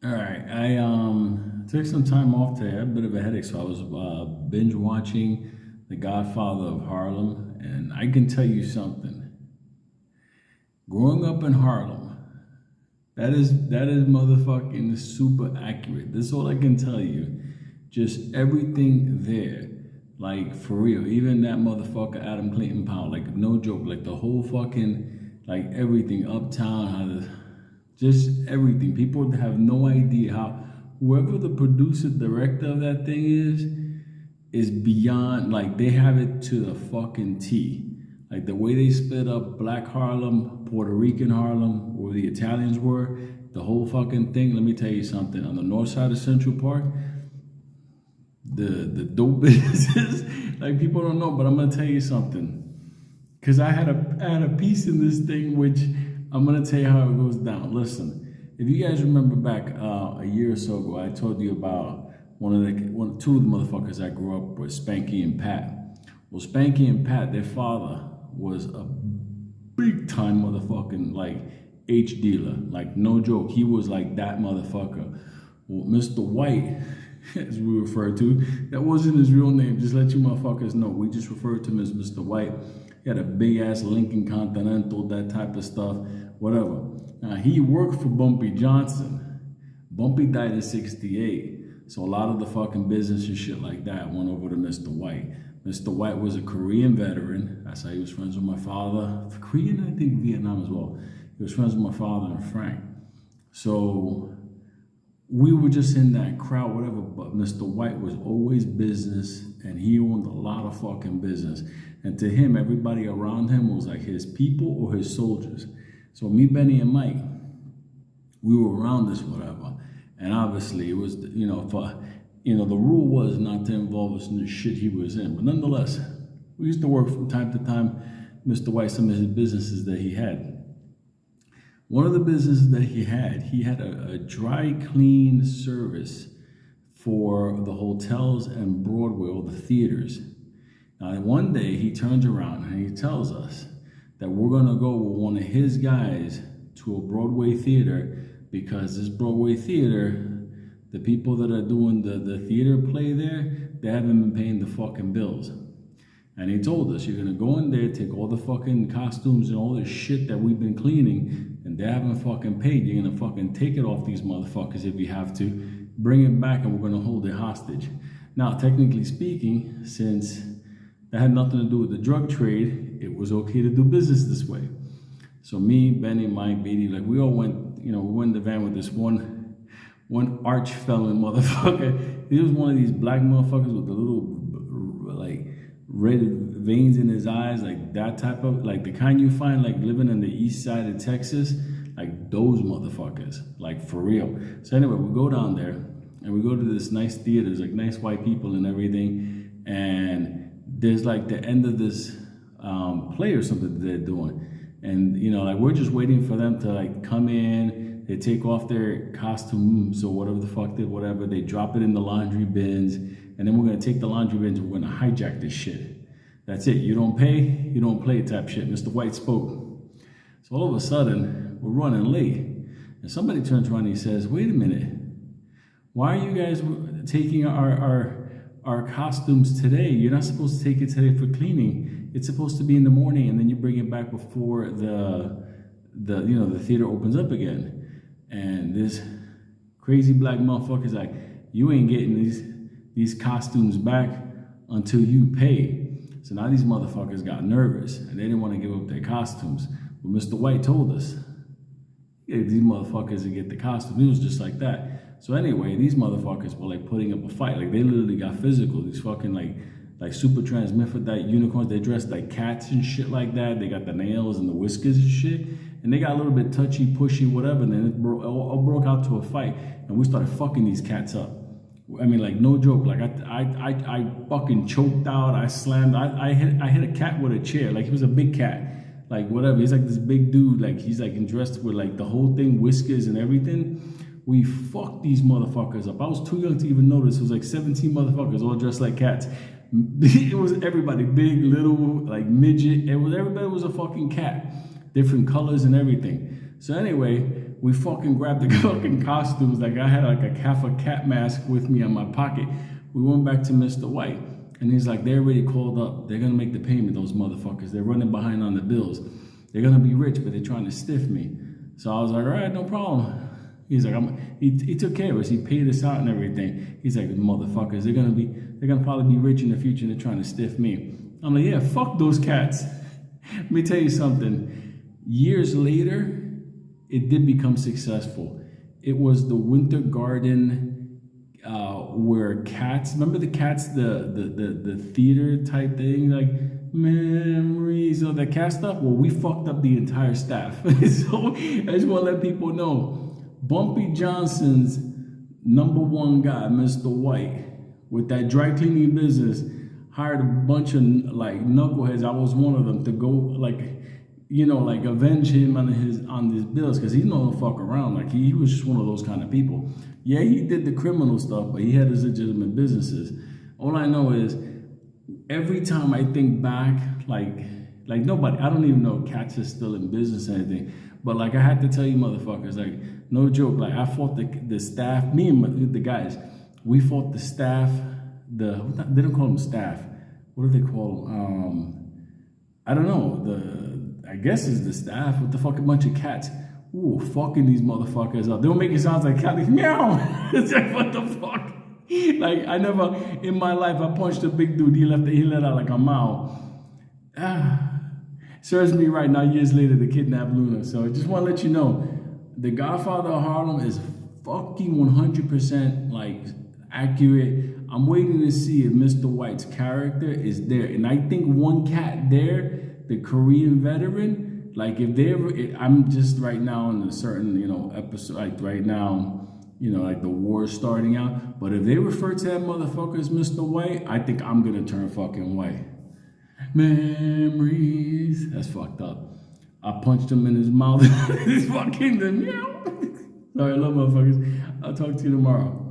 All right, I took some time off today. I had a bit of a headache, so I was binge watching The Godfather of Harlem, and I can tell you something. Growing up in Harlem, that is motherfucking super accurate. That's all I can tell you. Just everything there, like for real. Even that motherfucker Adam Clayton Powell, like no joke, like the whole fucking like everything uptown, how the just everything. People have no idea how whoever the producer director of that thing is beyond, like they have it to the fucking T. Like the way they split up Black Harlem, Puerto Rican Harlem, where the Italians were, the whole fucking thing. Let me tell you something. On the north side of Central Park, the dope businesses, like people don't know, but I'm gonna tell you something. Cause I had a piece in this thing which I'm gonna tell you how it goes down. Listen, if you guys remember back a year or so ago, I told you about two of the motherfuckers I grew up with, Spanky and Pat. Well, Spanky and Pat, their father was a big time motherfucking like H dealer, like no joke. He was like that motherfucker. Well, Mr. White, as we refer to, that wasn't his real name. Just let you motherfuckers know. We just referred to him as Mr. White. He had a big ass Lincoln Continental, that type of stuff, whatever. Now he worked for Bumpy Johnson. Bumpy died in '68, so a lot of the fucking business and shit like that went over to Mr. White. Mr. White was a Korean veteran. That's how he was friends with my father. Korean, I think Vietnam as well. He was friends with my father and Frank. So we were just in that crowd, whatever, but Mr. White was always business, and he owned a lot of fucking business. And to him, everybody around him was like his people or his soldiers. So me, Benny, and Mike, we were around this, whatever. And obviously it was, the rule was not to involve us in the shit he was in. But nonetheless, we used to work from time to time, Mr. White, some of his businesses that he had. One of the businesses that he had a dry clean service for the hotels and Broadway, all the theaters. Now, one day he turns around and he tells us that we're gonna go with one of his guys to a Broadway theater because this Broadway theater, the people that are doing the theater play there, they haven't been paying the fucking bills. And he told us, you're gonna go in there, take all the fucking costumes and all this shit that we've been cleaning, and they haven't fucking paid. You're gonna fucking take it off these motherfuckers if you have to, bring it back, and we're gonna hold it hostage. Now, technically speaking, since that had nothing to do with the drug trade, it was okay to do business this way. So me, Benny, Mike, Beatty, like we all went, we went in the van with this one arch felon motherfucker. He was one of these black motherfuckers with the little like red veins in his eyes, like that type of, like the kind you find like living in the east side of Texas, like those motherfuckers, like for real. So anyway, we go down there and we go to this nice theater, there's like nice white people and everything, and there's like the end of this play or something that they're doing. And, like we're just waiting for them to like come in, they take off their costumes or whatever the fuck whatever, they drop it in the laundry bins, and then we're gonna take the laundry bins and we're gonna hijack this shit. That's it, you don't pay, you don't play type shit. Mr. White spoke. So all of a sudden, we're running late. And somebody turns around and he says, wait a minute, why are you guys taking our costumes today? You're not supposed to take it today for cleaning. It's supposed to be in the morning, and then you bring it back before the theater opens up again. And this crazy black motherfucker's like, you ain't getting these costumes back until you pay. So now these motherfuckers got nervous and they didn't want to give up their costumes. But Mr. White told us, yeah, these motherfuckers would get the costume. It was just like that. So anyway, these motherfuckers were like putting up a fight. Like they literally got physical. These fucking like super transmethylite unicorns. They dressed like cats and shit like that. They got the nails and the whiskers and shit. And they got a little bit touchy, pushy, whatever. And then it all broke out to a fight. And we started fucking these cats up. I mean, like no joke. Like I fucking choked out. I slammed. I hit a cat with a chair. Like he was a big cat. Like whatever. He's like this big dude. Like he's like dressed with like the whole thing, whiskers and everything. We fucked these motherfuckers up. I was too young to even notice. It was like 17 motherfuckers all dressed like cats. It was everybody, big, little, like midget. Everybody was a fucking cat. Different colors and everything. So anyway, We fucking grabbed the fucking costumes. Like I had like a half a cat mask with me in my pocket. We went back to Mr. White. And he's like, they already called up. They're going to make the payment, those motherfuckers. They're running behind on the bills. They're going to be rich, but they're trying to stiff me. So I was like, all right, no problem. He's like, he took care of us. He paid us out and everything. He's like, motherfuckers, they're gonna probably be rich in the future and they're trying to stiff me. I'm like, yeah, fuck those cats. Let me tell you something. Years later, it did become successful. It was the Winter Garden where cats, remember the cats, the theater type thing, like memories, all that cat stuff? Well, we fucked up the entire staff. So I just want to let people know. Bumpy Johnson's #1 guy, Mr. White, with that dry cleaning business, hired a bunch of like knuckleheads. I was one of them to go like, you know, like avenge him on his bills because he's not gonna fuck around. Like he was just one of those kind of people. Yeah, he did the criminal stuff, but he had his legitimate businesses. All I know is every time I think back, like nobody, I don't even know if Cats is still in business or anything. But like I had to tell you motherfuckers, like no joke, like I fought the staff, me and the guys, we fought the staff, they don't call them staff. What do they call them? I don't know, I guess it's the staff with the fucking bunch of cats. Ooh, fucking these motherfuckers up. They were making sounds like cat, like meow. It's like, what the fuck? Like I never, in my life, I punched a big dude, he let out like a mile. Serves me right now, years later, to kidnap Luna. So I just want to let you know, The Godfather of Harlem is fucking 100% like accurate. I'm waiting to see if Mr. White's character is there. And I think one cat there, the Korean veteran, like if they ever, I'm just right now in a certain, you know, episode, like right now, you know, like the war's starting out. But if they refer to that motherfucker as Mr. White, I think I'm going to turn fucking white. Memories. That's fucked up. I punched him in his mouth. He's fucking the meow. Sorry, I love motherfuckers. I'll talk to you tomorrow.